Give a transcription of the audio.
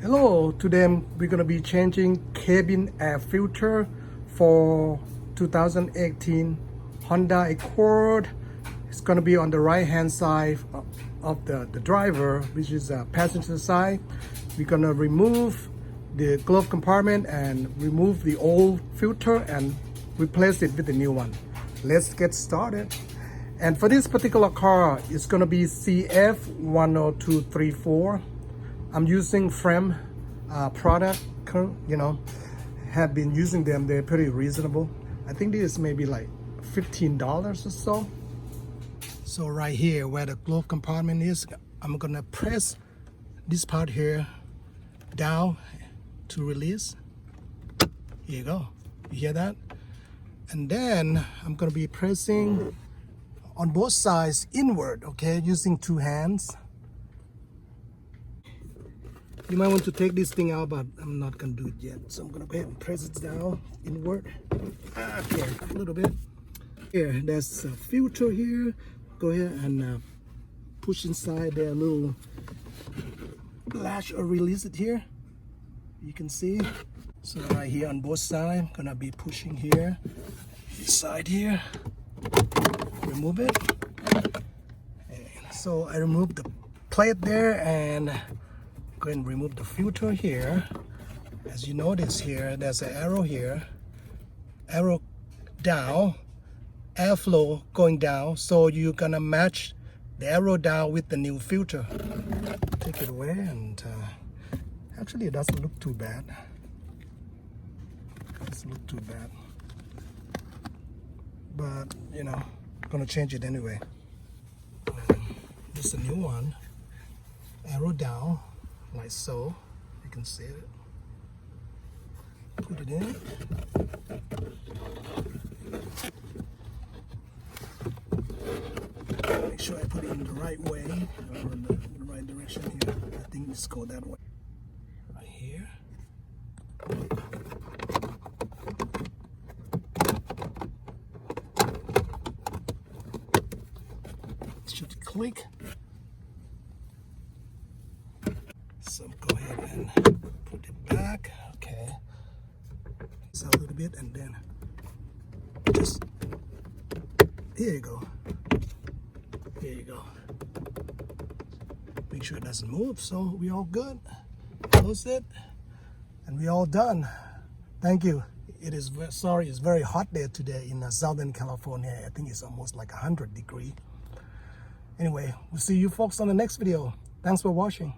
Hello, today we're going to be changing cabin air filter for 2018 Honda Accord. It's going to be on the right hand side of the driver, which is the passenger side. We're going to remove the glove compartment and remove the old filter and replace it with the new one. Let's get started. And for this particular car, it's going to be CF10234. I'm using Frame product, have been using them. They're pretty reasonable. I think this is maybe like $15 or so. So right here where the glove compartment is, I'm gonna press this part here down to release. Here you go. You hear that? And then I'm gonna be pressing on both sides inward, okay, using two hands. You might want to take this thing out, but I'm not gonna do it yet. So I'm gonna go ahead and press it down inward. Okay, a little bit. Here, there's a filter here. Go ahead and push inside there a little latch or release it here. You can see. So right here on both sides, I'm gonna be pushing here, this side here. Remove it. And so I removed the plate there and go ahead and remove the filter here. As you notice here, there's an arrow here, arrow down, airflow going down. So you're gonna match the arrow down with the new filter. Take it away, and actually it doesn't look too bad. It doesn't look too bad, but you know, I'm gonna change it anyway. This is a new one. Arrow down. Like so, you can see it. Put it in. Make sure I put it in the right way, or in the right direction here. I think it's go that way. Right here. It should click. So go ahead and put it back. Okay. So a little bit, and then just here you go. Here you go. Make sure it doesn't move. So we all good. Close it, and we all done. Thank you. It is sorry, it's very hot there today in Southern California. I think it's almost like 100 degrees. Anyway, we'll see you folks on the next video. Thanks for watching.